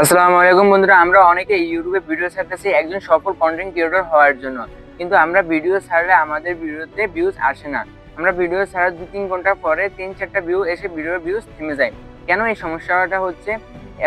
আসসালামু আলাইকুম বন্ধুরা, আমরা অনেকে ইউটিউবে ভিডিও ছাড়তেছি একজন সফল কন্টেন্ট ক্রিয়েটর হওয়ার জন্য, কিন্তু আমরা ভিডিও ছাড়লে আমাদের ভিডিওতে ভিউজ আসে না। আমরা ভিডিও ছাড়ার 2-3 ঘন্টা পরে 3-4টা ভিউ এসে ভিডিওর ভিউজ থেমে যায়। কেন এই সমস্যাটা হচ্ছে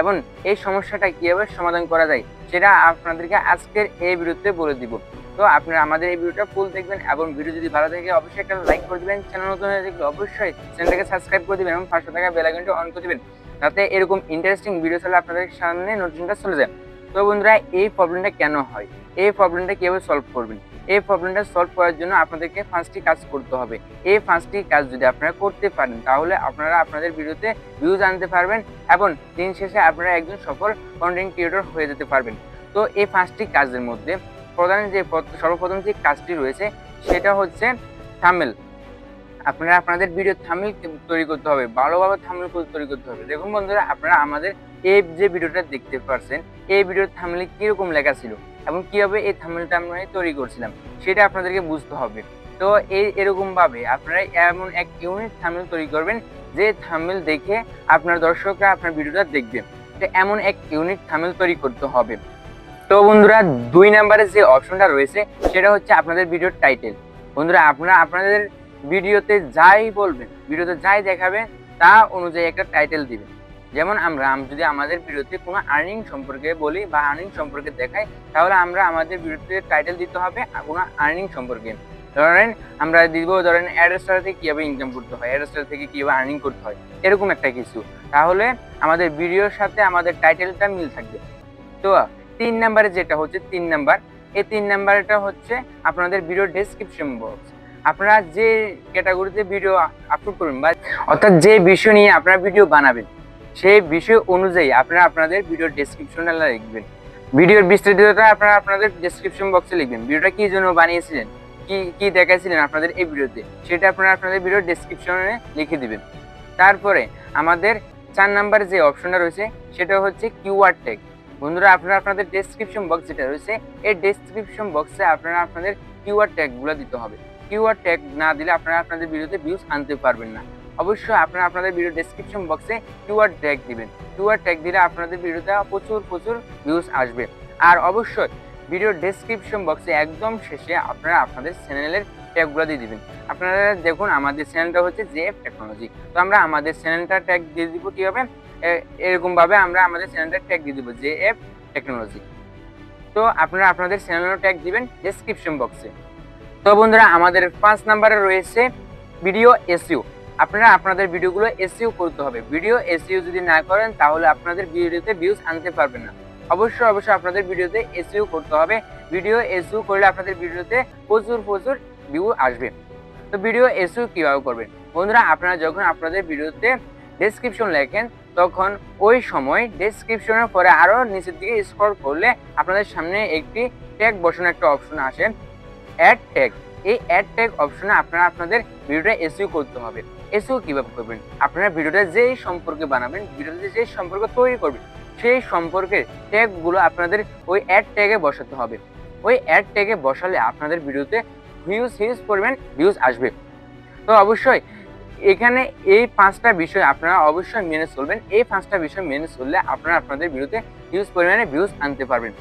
এবং এই সমস্যাটা কিভাবে সমাধান করা যায় সেটা আপনাদেরকে আজকের এই ভিডিওতে বলে দিব। তো আপনারা আমাদের এই ভিডিওটা ফুল দেখবেন এবং ভিডিও যদি ভালো থাকে অবশ্যই একটা লাইক করে দিবেন। চ্যানেল নতুন হয়ে থাকলে অবশ্যই চ্যানেলটাকে সাবস্ক্রাইব করে দিবেন এবং পাশে থাকা বেল আইকনটা অন করে দিবেন, যাতে এরকম ইন্টারেস্টিং ভিডিও চলে আপনাদের সামনে নোটিফিকেশনটা চলে যায়। তো বন্ধুরা, এই প্রবলেমটা কেন হয়, এই প্রবলেমটা কিভাবে সলভ করবেন, এই প্রবলেমটা সলভ করার জন্য আপনাদেরকে 5টি কাজ করতে হবে। এই 5টি কাজ যদি আপনারা করতে পারেন তাহলে আপনারা আপনাদের ভিডিওতে ভিউজ আনতে পারবেন এবং দিন শেষে আপনারা একজন সফল কন্টেন্ট ক্রিয়েটর হয়ে যেতে পারবেন। তো এই 5টি কাজের মধ্যে সর্বপ্রথম যে কাজটি রয়েছে সেটা হচ্ছে থাম্বনেল। আপনারা আপনাদের ভিডিও থাম্বনেল তৈরি করতে হবে, ভালোভাবে থাম্বনেল তৈরি করতে হবে। দেখুন বন্ধুরা, আপনারা আমাদের এই যে ভিডিওটা দেখতে পাচ্ছেন, এই ভিডিওর থাম্বনেলে কিরকম লেখা ছিল এবং কিভাবে এই থাম্বনেলটা আমরা তৈরি করছিলাম সেটা আপনাদেরকে বুঝতে হবে। তো এরকম ভাবে আপনারা এমন এক ইউনিক থাম্বনেল তৈরি করবেন যে থাম্বনেল দেখে আপনার দর্শকরা আপনার ভিডিওটা দেখবে। তো এমন এক ইউনিক থাম্বনেল তৈরি করতে হবে। তো বন্ধুরা, 2 নম্বরে যে অপশনটা রয়েছে সেটা হচ্ছে আপনাদের ভিডিওর টাইটেল। বন্ধুরা, আপনারা আপনাদের ভিডিওতে যাই বলবেন, ভিডিওতে যাই দেখাবেন তা অনুযায়ী একটা টাইটেল দিবেন। যেমন আমরা যদি আমাদের ভিডিওতে কোনো আর্নিং সম্পর্কে বলি বা আর্নিং সম্পর্কে দেখাই, তাহলে আমরা আমাদের ভিডিওতে টাইটেল দিতে হবে কোনো আর্নিং সম্পর্কে। ধরেন আমরা দিব, ধরেন অ্যাডস্টার থেকে কীভাবে ইনকাম করতে হয়, অ্যাডস্টার থেকে কীভাবে আর্নিং করতে হয়, এরকম একটা কিছু। তাহলে আমাদের ভিডিওর সাথে আমাদের টাইটেলটা মিল থাকবে। তো 3 নম্বরে যেটা হচ্ছে 3 নাম্বার, এই 3 নাম্বারটা হচ্ছে আপনাদের ভিডিও ডেসক্রিপশন বক্স। আপনারা যে ক্যাটাগরিতে ভিডিও আপলোড করবেন বা অর্থাৎ যে বিষয় নিয়ে আপনারা ভিডিও বানাবেন, সেই বিষয় অনুযায়ী আপনারা আপনাদের ভিডিও ডেসক্রিপশনটা লিখবেন। ভিডিওর বিস্তারিতটা আপনারা আপনাদের ডেসক্রিপশন বক্সে লিখবেন। ভিডিওটা কি জন্য বানিয়েছিলেন, কি দেখাইছিলেন আপনাদের এই ভিডিওতে, সেটা আপনারা আপনাদের ভিডিও ডেসক্রিপশনে লিখে দিবেন। তারপরে আমাদের 4 নাম্বারে যে অপশনটা রয়েছে সেটা হচ্ছে কিওয়ার্ড ট্যাগ। বন্ধুরা, আপনারা আপনাদের ডেসক্রিপশন বক্স যেটা রয়েছে, এই ডেসক্রিপশন বক্সে আপনারা আপনাদের কিওয়ার্ড ট্যাগগুলো দিতে হবে। কিওয়ার্ড ট্যাগ না দিলে আপনারা আপনাদের ভিডিওতে ভিউজ আনতে পারবেন না। অবশ্যই আপনারা আপনাদের ভিডিও ডেসক্রিপশন বক্সে কিওয়ার্ড ট্যাগ দিবেন। কিওয়ার্ড ট্যাগ দিলে আপনাদের ভিডিওতে প্রচুর ভিউজ আসবে। আর অবশ্যই ভিডিও ডেসক্রিপশন বক্সে একদম শেষে আপনারা আপনাদের চ্যানেলের ট্যাগগুলো দিয়ে দিবেন। আপনারা দেখুন, আমাদের চ্যানেলটা হচ্ছে JF.Technology। তো আমরা আমাদের চ্যানেলটা ট্যাগ দিয়ে দিব কীভাবে, এরকম ভাবে আমরা আমাদের চ্যানেলটা ট্যাগ দিয়ে দিব JF.Technology। তো আপনারা আপনাদের চ্যানেলের ট্যাগ দিবেন ডেসক্রিপশন বক্সে। তো বন্ধুরা, আমাদের 5 নম্বরে রয়েছে ভিডিও এসইও। আপনারা আপনাদের ভিডিওগুলো এসইও করতে হবে। ভিডিও এসইও যদি না করেন তাহলে আপনাদের ভিডিওতে ভিউজ আনতে পারবেন না। অবশ্যই আপনাদের ভিডিওতে এসইও করতে হবে। ভিডিও এসইও করলে আপনাদের ভিডিওতে প্রচুর ভিউ আসবে। তো ভিডিও এসইও কিভাবে করবেন বন্ধুরা, আপনারা যখন আপনাদের ভিডিওতে ডেসক্রিপশন লেখেন তখন ওই সময় ডেসক্রিপশনের পরে আরো নিচের দিকে স্ক্রল করলে আপনাদের সামনে একটি ট্যাগ বসানো একটা অপশন আসে, অ্যাড ট্যাগ। এই অ্যাড ট্যাগ অপশনে আপনারা আপনাদের ভিডিওটা এসইও করতে হবে। এসইও কিভাবে করবেন, আপনারা ভিডিওটা যেই সম্পর্কে বানাবেন, ভিডিওতে যেই সম্পর্ক তৈরি করবেন, সেই সম্পর্কের ট্যাগগুলো আপনাদের ওই অ্যাড ট্যাগে বসাতে হবে। ওই অ্যাড ট্যাগে বসালে আপনাদের ভিডিওতে হিউজ পরিমাণ ভিউজ আসবে। তো অবশ্যই এখানে এই 5টা বিষয় আপনারা অবশ্যই মেনে চলবেন। এই 5টা বিষয় মেনে চললে আপনারা আপনাদের ভিডিওতে হিউজ পরিমাণে ভিউজ আনতে পারবেন।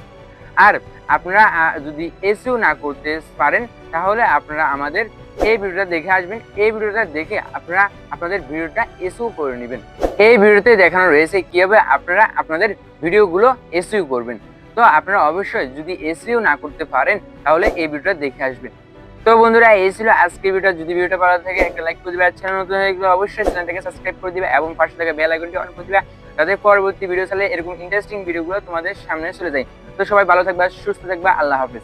আর আপনারা যদি এসইও না করতে পারেন তাহলে আপনারা আমাদের এই ভিডিওটা দেখে আসবেন। এই ভিডিওটা দেখে আপনারা আপনাদের ভিডিওটা এসইও করে নেবেন। এই ভিডিওতে দেখানো রয়েছে কিভাবে আপনারা আপনাদের ভিডিওগুলো এসইও করবেন। তো আপনারা অবশ্যই যদি এসইও না করতে পারেন তাহলে এই ভিডিওটা দেখে আসবেন। তো বন্ধুরা, এই ছিল আজকের ভিডিও। যদি ভিডিওটা ভালো থাকে একটা লাইক করে দিবে, আর চ্যানেল নতুন হয়ে গেলে অবশ্যই চ্যানেলটাকে সাবস্ক্রাইব করে দিবে এবং পাশে থাকা বেল আইকনটি অন করে দিবে, যাতে পরবর্তী ভিডিও চাইলে এরকম ইন্টারেস্টিং ভিডিওগুলো তোমাদের সামনে চলে যায়। তো সবাই ভালো থাকবে, সুস্থ থাকবে। আল্লাহ হাফেজ।